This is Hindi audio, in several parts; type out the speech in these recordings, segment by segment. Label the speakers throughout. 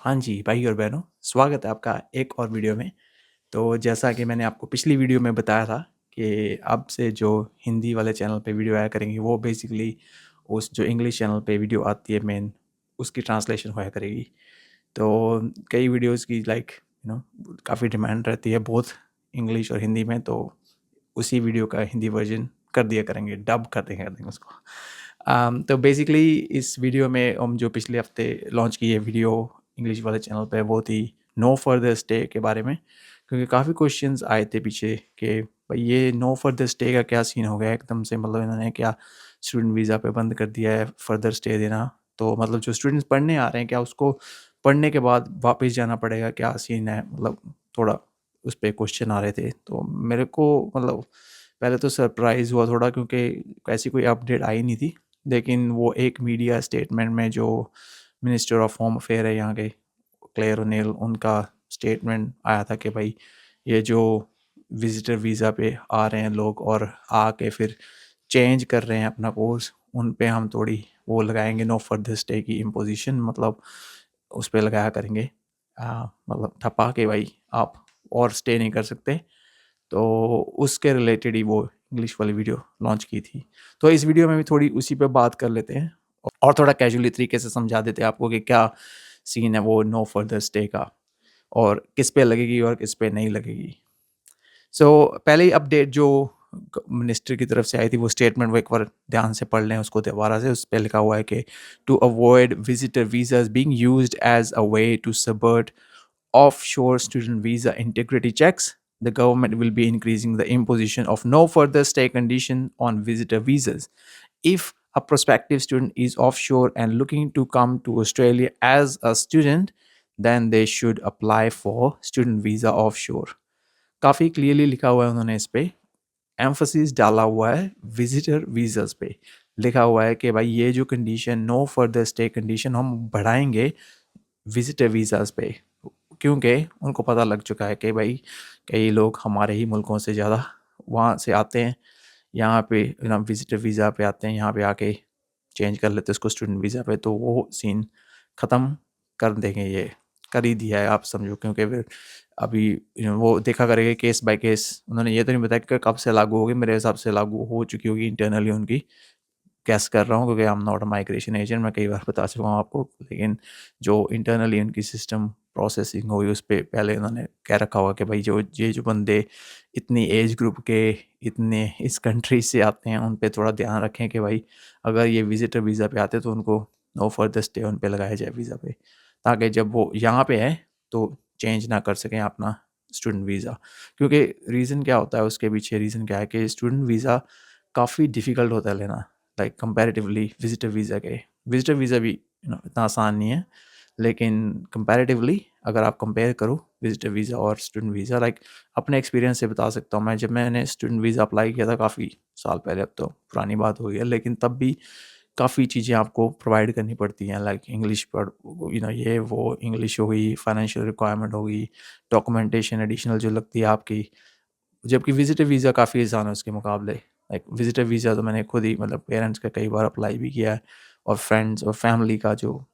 Speaker 1: हाँ जी, भाई और बहनों, स्वागत है आपका एक और वीडियो में। तो जैसा कि मैंने आपको पिछली वीडियो में बताया था कि अब से जो हिंदी वाले चैनल पे वीडियो आया करेंगी, वो बेसिकली उस जो इंग्लिश चैनल पे वीडियो आती है मेन, उसकी ट्रांसलेशन होया करेगी। तो कई वीडियोज़ की काफ़ी डिमांड रहती है बोथ इंग्लिश और हिंदी में, तो उसी वीडियो का हिंदी वर्ज़न कर दिया करेंगे, डब कर देंगे उसको। तो बेसिकली इस वीडियो में हम जो पिछले हफ़्ते लॉन्च की है वीडियो इंग्लिश वाले चैनल पे, वो थी नो फर्दर स्टे के बारे में। क्योंकि काफ़ी क्वेश्चंस आए थे पीछे कि भाई ये नो फर्दर स्टे का क्या सीन हो गया एकदम से, मतलब इन्होंने क्या स्टूडेंट वीज़ा पे बंद कर दिया है फर्दर स्टे देना। तो मतलब जो स्टूडेंट्स पढ़ने आ रहे हैं, क्या उसको पढ़ने के बाद वापस जाना पड़ेगा, क्या सीन है? मतलब थोड़ा उस पे क्वेश्चन आ रहे थे। तो मेरे को मतलब पहले तो सरप्राइज़ हुआ थोड़ा, क्योंकि ऐसी कोई अपडेट आई नहीं थी। लेकिन वो एक मीडिया स्टेटमेंट में जो मिनिस्टर ऑफ होम अफेयर है यहाँ के, क्लेयर ओनेल, उनका स्टेटमेंट आया था कि भाई ये जो विजिटर वीज़ा पे आ रहे हैं लोग और आके फिर चेंज कर रहे हैं अपना कोर्स, उन पे हम थोड़ी वो लगाएंगे नो फर्दर स्टे की इम्पोजिशन, मतलब उस पे लगाया करेंगे मतलब ठप्पा के भाई आप और स्टे नहीं कर सकते। तो उसके रिलेटेड ही वो इंग्लिश वाली वीडियो लॉन्च की थी। तो इस वीडियो में भी थोड़ी उसी पे बात कर लेते हैं और थोड़ा कैजुअली तरीके से समझा देते हैं आपको कि क्या सीन है वो नो फर्दर स्टे का, और किस पे लगेगी और किस पे नहीं लगेगी। सो पहले ही अपडेट जो मिनिस्टर की तरफ से आई थी, वो स्टेटमेंट वो एक बार ध्यान से पढ़ लें उसको दोबारा से। उस पर लिखा हुआ है कि to avoid visitor visas being used as a way to subvert offshore student visa integrity checks, the government will be increasing the imposition of no further stay condition on visitor visas. If a prospective student is offshore and looking to come to Australia as a student, then they should apply for student visa offshore. काफ़ी क्लियरली लिखा हुआ है उन्होंने इस पे, एम्फोसिस डाला हुआ है विजिटर वीज़ास पे। लिखा हुआ है कि भाई ये जो condition no further stay condition हम बढ़ाएंगे विजिटर वीज़ास पे, क्योंकि उनको पता लग चुका है कि भाई कई लोग हमारे ही मुल्कों से ज़्यादा वहाँ से आते हैं, यहाँ पे विजिटर वीज़ा पे आते हैं, यहाँ पे आके चेंज कर लेते हैं उसको स्टूडेंट वीज़ा पे। तो वो सीन ख़त्म कर देंगे, ये कर ही दिया है आप समझो। क्योंकि फिर अभी वो देखा करेंगे केस बाय केस। उन्होंने ये तो नहीं बताया कि कब से लागू होगी, मेरे हिसाब से लागू हो चुकी होगी इंटरनली उनकी, गेस कर रहा हूँ क्योंकि I am not a migration agent, मैं कई बार बता चुका हूँ आपको। लेकिन जो इंटरनली उनकी सिस्टम प्रोसेसिंग हुई उस पर पहले उन्होंने कह रखा होगा कि भाई जो ये जो बंदे इतनी एज ग्रुप के इतने इस कंट्री से आते हैं, उन पे थोड़ा ध्यान रखें कि भाई अगर ये विजिटर वीज़ा पे आते तो उनको नो फर्दर स्टे उन पे लगाया जाए वीज़ा पे, ताकि जब वो यहाँ पे आए तो चेंज ना कर सकें अपना स्टूडेंट वीज़ा। क्योंकि रीज़न क्या होता है उसके पीछे, रीज़न क्या है कि स्टूडेंट वीज़ा काफ़ी डिफ़िकल्ट होता है लेना, लाइक कंपैरेटिवली विजिटर वीज़ा के। विजिटर वीज़ा भी इतना आसान नहीं है, लेकिन कंपैरेटिवली अगर आप कंपेयर करो विजिटर वीज़ा और स्टूडेंट वीज़ा, लाइक अपने एक्सपीरियंस से बता सकता हूँ मैं। जब मैंने स्टूडेंट वीज़ा अप्लाई किया था काफ़ी साल पहले, अब तो पुरानी बात हो गई है, लेकिन तब भी काफ़ी चीज़ें आपको प्रोवाइड करनी पड़ती हैं, लाइक इंग्लिश पर ये वो इंग्लिश हो गई, फाइनेंशियल रिक्वायरमेंट हो गई, डॉक्यूमेंटेशन एडिशनल जो लगती है आपकी। जबकि विजिटर वीज़ा काफ़ी आसान है उसके मुकाबले। लाइक विजिटर वीज़ा तो मैंने खुद ही मतलब पेरेंट्स का कई बार अप्लाई भी किया है, और फ्रेंड्स और फैमिली का जो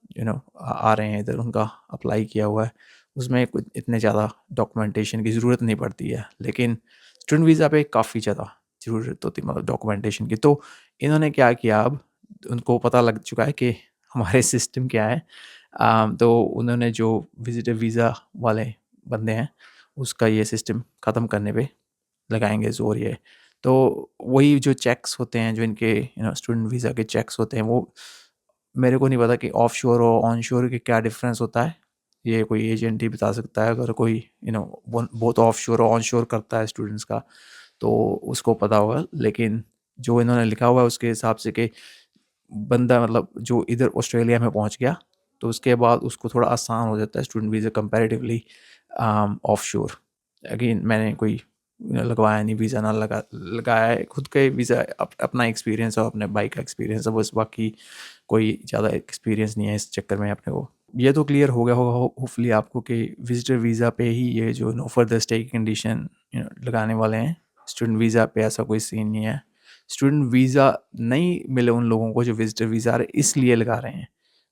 Speaker 1: आ रहे हैं इधर, उनका अप्लाई किया हुआ है। उसमें कुछ इतने ज़्यादा डॉक्यूमेंटेशन की ज़रूरत नहीं पड़ती है, लेकिन स्टूडेंट वीज़ा पे काफ़ी ज़्यादा ज़रूरत होती है, मतलब डॉक्यूमेंटेशन की। तो इन्होंने क्या किया, अब उनको पता लग चुका है कि हमारे सिस्टम क्या है। तो उन्होंने जो विजिटर वीज़ा वाले बंदे हैं, उसका ये सिस्टम ख़त्म करने पे लगाएँगे ज़ोर ये। तो वही जो चेक्स होते हैं, जो इनके स्टूडेंट वीज़ा के चेक्स होते हैं, वो मेरे को नहीं पता कि ऑफशोर और ऑनशोर के क्या डिफ़रेंस होता है। ये कोई एजेंट ही बता सकता है, अगर कोई वन बहुत ऑफशोर और ऑनशोर करता है स्टूडेंट्स का, तो उसको पता होगा। लेकिन जो इन्होंने लिखा हुआ है उसके हिसाब से कि बंदा मतलब जो इधर ऑस्ट्रेलिया में पहुँच गया, तो उसके बाद उसको थोड़ा आसान हो जाता है student visa comparatively offshore. Again मैंने कोई लगवाया नहीं वीज़ा, ना लगाया है। खुद का ही वीज़ा अपना एक्सपीरियंस है और अपने भाई का एक्सपीरियंस है बस, बाकी कोई ज़्यादा एक्सपीरियंस नहीं है इस चक्कर में अपने को। ये तो क्लियर हो गया होगा होपफुली आपको कि विजिटर वीज़ा पे ही ये जो नो फर्दर स्टे की कंडीशन लगाने वाले हैं। स्टूडेंट वीज़ा पे ऐसा कोई सीन नहीं है। स्टूडेंट वीज़ा नहीं मिले उन लोगों को जो विजिटर वीज़ा इसलिए लगा रहे हैं,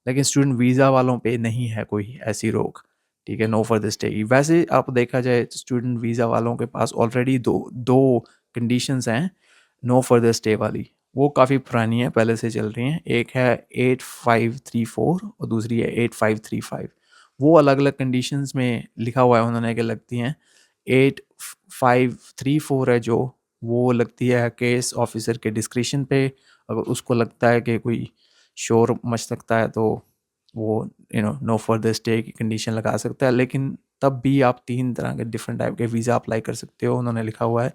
Speaker 1: लेकिन स्टूडेंट वीज़ा वालों पे नहीं है कोई ऐसी रोक, ठीक है, नो फर्दर स्टे की। वैसे आप देखा जाए तो स्टूडेंट वीज़ा वालों के पास ऑलरेडी दो दो कंडीशंस हैं नो फर्दर स्टे वाली, वो काफ़ी पुरानी है, पहले से चल रही हैं। एक है 8534 और दूसरी है 8535। वो अलग अलग कंडीशंस में लिखा हुआ है उन्होंने कि लगती हैं। 8534 है जो, वो लगती है केस ऑफिसर के डिस्क्रिशन पे, अगर उसको लगता है कि कोई शोर मच सकता है तो वो नो फर्दर स्टे की कंडीशन लगा सकता है। लेकिन तब भी आप 3 तरह के डिफरेंट टाइप के वीज़ा अप्लाई कर सकते हो। उन्होंने लिखा हुआ है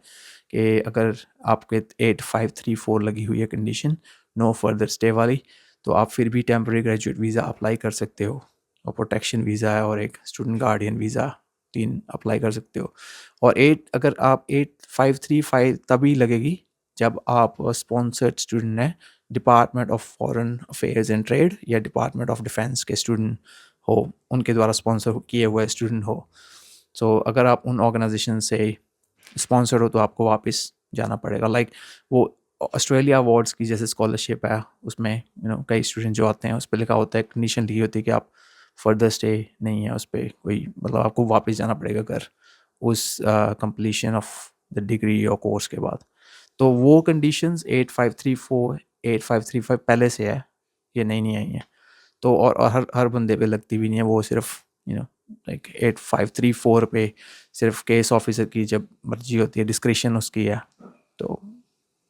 Speaker 1: कि अगर आपके 8534 लगी हुई है कंडीशन नो फर्दर स्टे वाली, तो आप फिर भी टेम्परेरी ग्रेजुएट वीज़ा अप्लाई कर सकते हो, और प्रोटेक्शन वीज़ा है और एक स्टूडेंट गार्डियन वीज़ा, 3 अप्लाई कर सकते हो। और अगर आप 8535 तभी लगेगी जब आप स्पॉन्सर्ड स्टूडेंट हैं, department of foreign affairs and trade या डिपार्टमेंट ऑफ डिफेंस के स्टूडेंट हो, उनके द्वारा स्पॉन्सर किए हुए स्टूडेंट हो। सो अगर आप उन ऑर्गेनाइजेशन से स्पॉन्सर हो तो आपको वापस जाना पड़ेगा। लाइक वो ऑस्ट्रेलिया अवार्ड्स की जैसे स्कॉलरशिप है, उसमें कई स्टूडेंट जो आते हैं उस पर लिखा होता है, कंडीशन लिखी होती है कि आप फर्दर स्टे नहीं है उस पर कोई, मतलब आपको वापस जाना पड़ेगा घर उस कंप्लीशन ऑफ द डिग्री और कोर्स के बाद। तो वो कंडीशंस 8534 8535 पहले से है, ये नई नहीं आई हैं। तो और हर बंदे पे लगती भी नहीं है, वो सिर्फ लाइक 8534 पे सिर्फ केस ऑफिसर की जब मर्जी होती है, डिस्क्रिशन उसकी है, तो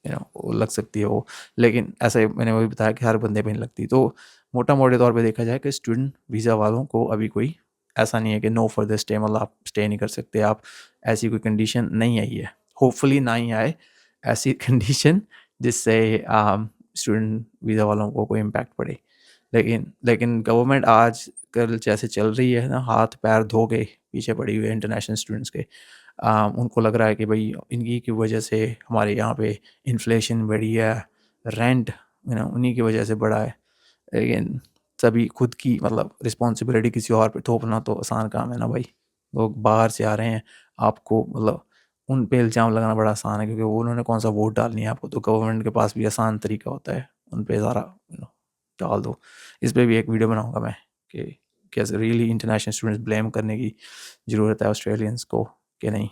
Speaker 1: वो लग सकती है वो। लेकिन ऐसे मैंने वही बताया कि हर बंदे पे नहीं लगती। तो मोटा मोटे तौर पे देखा जाए कि स्टूडेंट वीज़ा वालों को अभी कोई ऐसा नहीं है कि नो फर्दर स्टे, मतलब आप स्टे नहीं कर सकते, आप ऐसी कोई कंडीशन नहीं आई है। होपफुली ना ही आए ऐसी कंडीशन जिससे स्टूडेंट वीज़ा वालों को कोई इम्पैक्ट पड़े। लेकिन गवर्नमेंट आज कल जैसे चल रही है ना, हाथ पैर धो के पीछे पड़ी हुई है इंटरनेशनल स्टूडेंट्स के। उनको लग रहा है कि भाई इनकी की वजह से हमारे यहाँ पे इन्फ्लेशन बढ़ी है, रेंट उन्हीं की वजह से बढ़ा है। लेकिन सभी खुद की मतलब रिस्पॉन्सिबिलिटी किसी और पे थोपना तो आसान काम है ना भाई। लोग बाहर से आ रहे हैं, आपको मतलब उन पे इल्ज़ाम लगाना बड़ा आसान है, क्योंकि वो उन्होंने कौन सा वोट डालनी है आपको, तो गवर्नमेंट के पास भी आसान तरीका होता है उन पे सारा डाल दो। इस पे भी एक वीडियो बनाऊंगा मैं कि कैसे रियली इंटरनेशनल स्टूडेंट्स ब्लेम करने की ज़रूरत है ऑस्ट्रेलियंस को कि नहीं।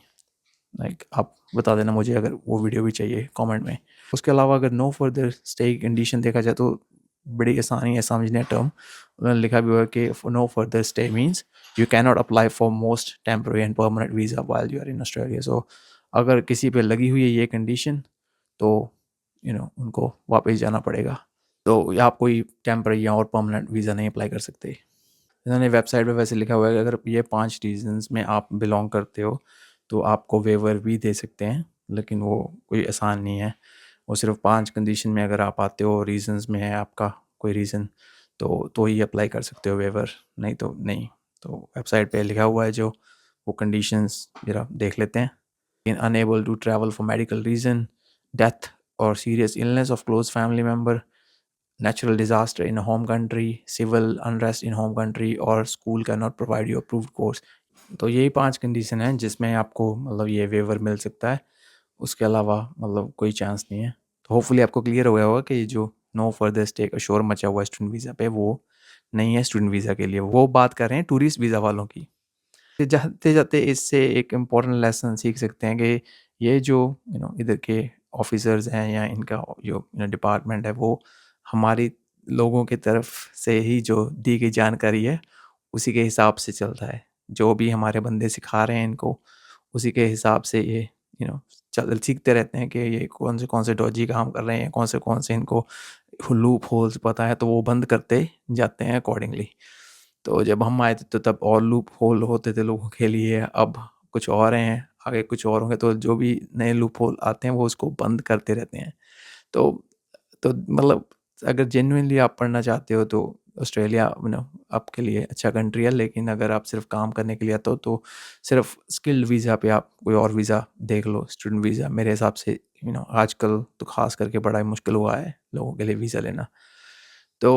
Speaker 1: लाइक आप बता देना मुझे अगर वो वीडियो भी चाहिए कमेंट में। उसके अलावा अगर नो फर्दर स्टे की कंडीशन देखा जाए तो बड़ी आसानी है समझने टर्म। उन्होंने लिखा भी हुआ है कि no further stay means you can not apply for most temporary and permanent visa while you are in Australia. So अगर किसी पे लगी हुई है ये कंडीशन तो उनको वापस जाना पड़ेगा, तो आप कोई टेम्पररी या और परमानेंट वीज़ा नहीं अप्लाई कर सकते। इन्होंने वेबसाइट पे वैसे लिखा हुआ है कि अगर ये 5 रीजंस में आप बिलोंग करते हो तो आपको वेवर भी दे सकते हैं, लेकिन वो कोई आसान नहीं है। वो सिर्फ 5 कंडीशन में अगर आप आते हो, रीजंस में है आपका कोई रीज़न, तो ही अप्लाई कर सकते हो वेवर, नहीं तो नहीं। तो वेबसाइट पे लिखा हुआ है जो वो कंडीशंस ज़रा देख लेते हैं। Unable to travel for medical reason, death और serious illness of close family member, natural disaster in a home country, civil unrest in home country, और school cannot provide you approved course। तो यही 5 कंडीशन हैं जिसमें आपको मतलब ये वेवर मिल सकता है। उसके अलावा मतलब कोई चांस नहीं है। तो होपफुली आपको क्लियर हो गया होगा कि ये जो नो फर्दर स्टे का शोर मचा हुआ है स्टूडेंट वीज़ा पे, वो नहीं है स्टूडेंट वीज़ा के लिए। वो बात कर रहे हैं टूरिस्ट वीज़ा वालों की। जाते जाते इससे एक इम्पॉर्टेंट लेसन सीख सकते हैं कि ये जो इधर के ऑफिसर्स हैं या इनका जो डिपार्टमेंट है, वो हमारी लोगों की तरफ से ही जो दी गई जानकारी है उसी के हिसाब से चलता है। जो भी हमारे बंदे सिखा रहे हैं इनको, उसी के हिसाब से ये चल सीखते रहते हैं कि ये कौन से डॉजी काम कर रहे हैं, कौन से इनको लूप होल्स पता है, तो वो बंद करते जाते हैं अकॉर्डिंगली। तो जब हम आए थे तो तब और लूप होल होते थे लोगों के लिए, अब कुछ और हैं, आगे कुछ और होंगे, तो जो भी नए लूप होल आते हैं वो उसको बंद करते रहते हैं। तो मतलब अगर जेन्युइनली आप पढ़ना चाहते हो तो ऑस्ट्रेलिया आपके लिए अच्छा कंट्री है। लेकिन अगर आप सिर्फ काम करने के लिए आते हो तो सिर्फ स्किल्ड वीज़ा पे आप कोई और वीज़ा देख लो, स्टूडेंट वीज़ा मेरे हिसाब से आजकल तो खास करके बड़ा ही मुश्किल हुआ है लोगों के लिए वीज़ा लेना। तो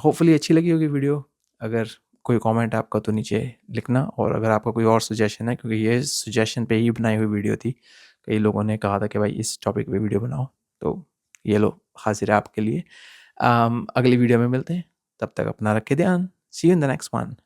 Speaker 1: होपफुली अच्छी लगी होगी वीडियो। अगर कोई कमेंट है आपका तो नीचे लिखना, और अगर आपका कोई और सजेशन है, क्योंकि ये सजेशन पे ही बनाई हुई वीडियो थी, कई लोगों ने कहा था कि भाई इस टॉपिक पे वीडियो बनाओ, तो ये लो हाजिर है आपके लिए। अगली वीडियो में मिलते हैं। तब तक अपना रखें ध्यान। See you in the next one.